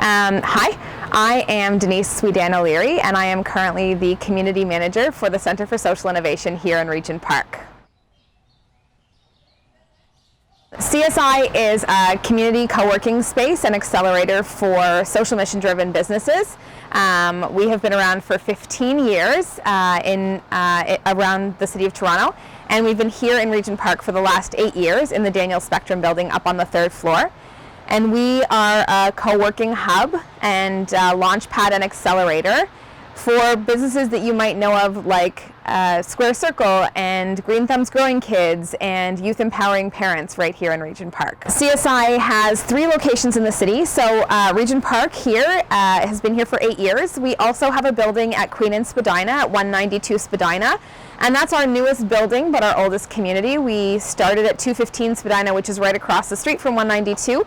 Hi, I am Denise Sweden O'Leary, and I am currently the Community Manager for the Centre for Social Innovation here in Regent Park. CSI is a community co-working space and accelerator for social mission-driven businesses. We have been around for 15 years around the City of Toronto, and we've been here in Regent Park for the last 8 years in the Daniel Spectrum building up on the 3rd floor. And we are a co-working hub and launchpad and accelerator for businesses that you might know of, like Square Circle and Green Thumbs Growing Kids and Youth Empowering Parents right here in Regent Park. CSI has 3 locations in the city. So Regent Park here has been here for 8 years. We also have a building at Queen and Spadina at 192 Spadina. And that's our newest building, but our oldest community. We started at 215 Spadina, which is right across the street from 192,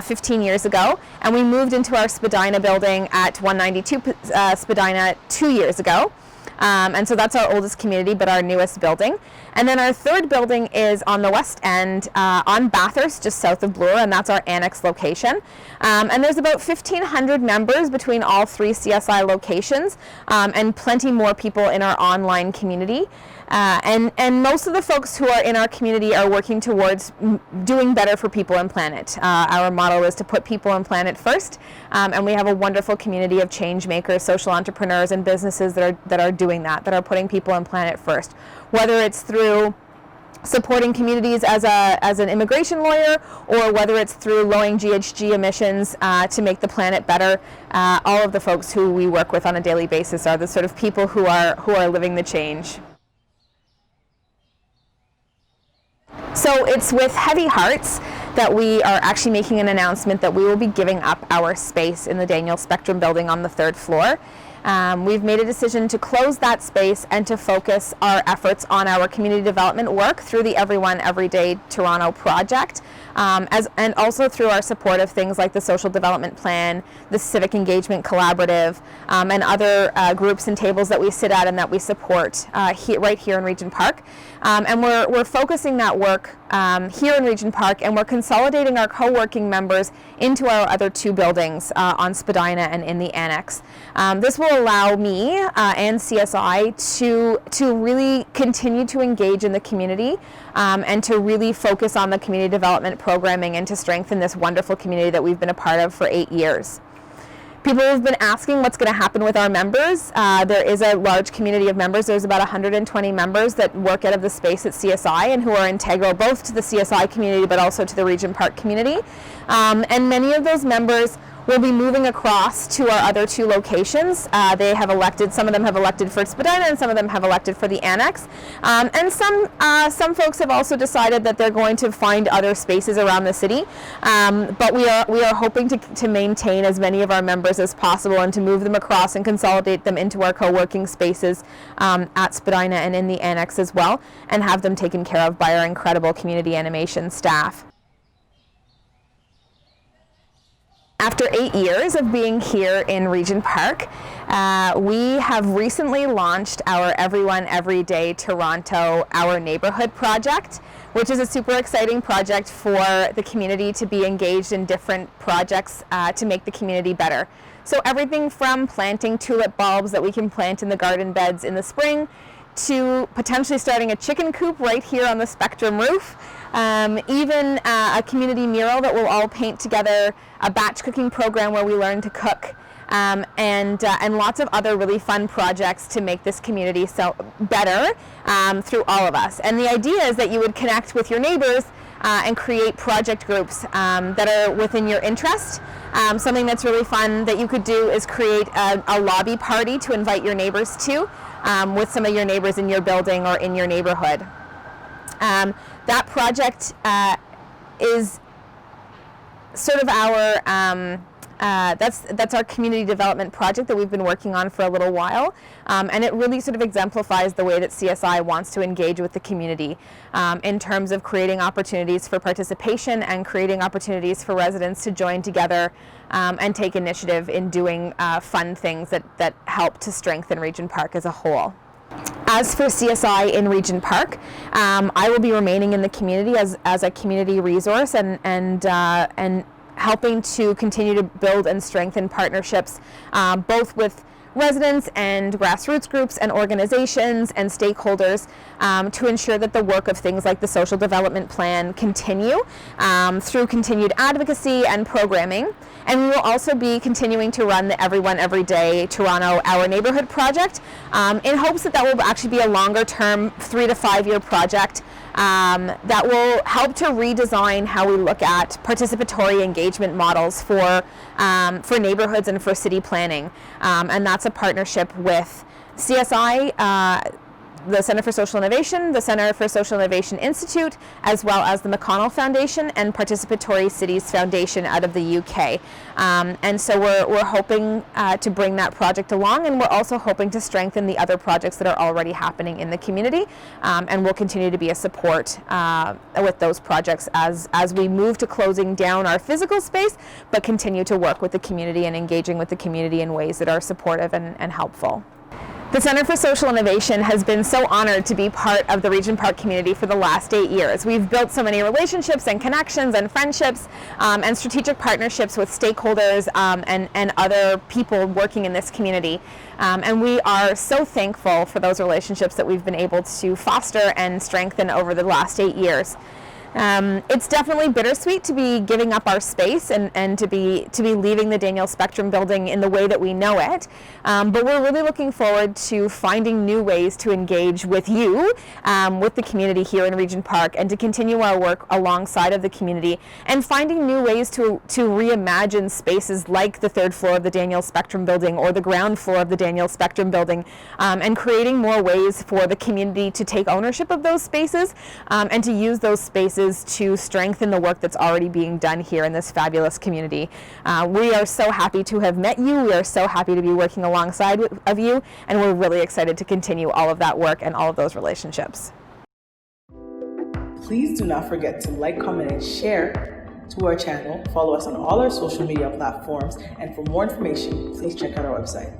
15 years ago. And we moved into our Spadina building at 192 Spadina 2 years ago. And so that's our oldest community, but our newest building. And then our 3rd building is on the west end, on Bathurst, just south of Bloor, and that's our annex location. And there's about 1,500 members between all 3 CSI locations, and plenty more people in our online community. And most of the folks who are in our community are working towards doing better for people and planet. Our motto is to put people and planet first, and we have a wonderful community of change makers, social entrepreneurs, and businesses that are doing that are putting people and planet first. Whether it's through supporting communities as an immigration lawyer, or whether it's through lowering GHG emissions to make the planet better, all of the folks who we work with on a daily basis are the sort of people who are living the change. So it's with heavy hearts that we are actually making an announcement that we will be giving up our space in the Daniel Spectrum building on the 3rd floor. We've made a decision to close that space and to focus our efforts on our community development work through the Everyone Everyday Toronto project, and also through our support of things like the Social Development Plan, the Civic Engagement Collaborative, and other groups and tables that we sit at and that we support right here in Regent Park. And we're focusing that work here in Regent Park, and we're consolidating our co-working members into our other 2 buildings on Spadina and in the annex. This will allow me and CSI to really continue to engage in the community and to really focus on the community development programming and to strengthen this wonderful community that we've been a part of for 8 years. People have been asking what's going to happen with our members. There is a large community of members. There's about 120 members that work out of the space at CSI and who are integral both to the CSI community but also to the Regent Park community. And many of those members will be moving across to our other 2 locations. They have elected, some of them have elected for Spadina and some of them have elected for the annex. And some folks have also decided that they're going to find other spaces around the city. But we are hoping to maintain as many of our members as possible and to move them across and consolidate them into our co-working spaces at Spadina and in the annex as well, and have them taken care of by our incredible community animation staff. After 8 years of being here in Regent Park, we have recently launched our Everyone Everyday Toronto Our Neighborhood project, which is a super exciting project for the community to be engaged in different projects to make the community better. So everything from planting tulip bulbs that we can plant in the garden beds in the spring, to potentially starting a chicken coop right here on the Spectrum roof, even a community mural that we'll all paint together, a batch cooking program where we learn to cook, and lots of other really fun projects to make this community better through all of us. And the idea is that you would connect with your neighbors and create project groups that are within your interest. Something that's really fun that you could do is create a lobby party to invite your neighbors to, with some of your neighbors in your building or in your neighborhood. That project is sort of our that's our community development project that we've been working on for a little while, and it really sort of exemplifies the way that CSI wants to engage with the community in terms of creating opportunities for participation and creating opportunities for residents to join together and take initiative in doing fun things that help to strengthen Regent Park as a whole. As for CSI in Regent Park, I will be remaining in the community as a community resource and helping to continue to build and strengthen partnerships, both with residents and grassroots groups and organizations and stakeholders, to ensure that the work of things like the social development plan continue through continued advocacy and programming. And we will also be continuing to run the Everyone Every Day Toronto Our Neighborhood project, in hopes that will actually be a longer term 3 to 5 year project that will help to redesign how we look at participatory engagement models for neighborhoods and for city planning. And that's a partnership with CSI, the Center for Social Innovation, the Center for Social Innovation Institute, as well as the McConnell Foundation and Participatory Cities Foundation out of the UK. And so we're hoping to bring that project along, and we're also hoping to strengthen the other projects that are already happening in the community, and we'll continue to be a support with those projects as we move to closing down our physical space, but continue to work with the community and engaging with the community in ways that are supportive and helpful. The Center for Social Innovation has been so honored to be part of the Regent Park community for the last 8 years. We've built so many relationships and connections and friendships and strategic partnerships with stakeholders and other people working in this community. And we are so thankful for those relationships that we've been able to foster and strengthen over the last 8 years. It's definitely bittersweet to be giving up our space and to be leaving the Daniel Spectrum building in the way that we know it. But we're really looking forward to finding new ways to engage with you, with the community here in Regent Park, and to continue our work alongside of the community and finding new ways to reimagine spaces like the 3rd floor of the Daniel Spectrum building or the ground floor of the Daniel Spectrum building, and creating more ways for the community to take ownership of those spaces and to use those spaces to strengthen the work that's already being done here in this fabulous community. We are so happy to have met you. We are so happy to be working alongside of you, and we're really excited to continue all of that work and all of those relationships. Please do not forget to like, comment, and share to our channel. Follow us on all our social media platforms, and for more information, please check out our website.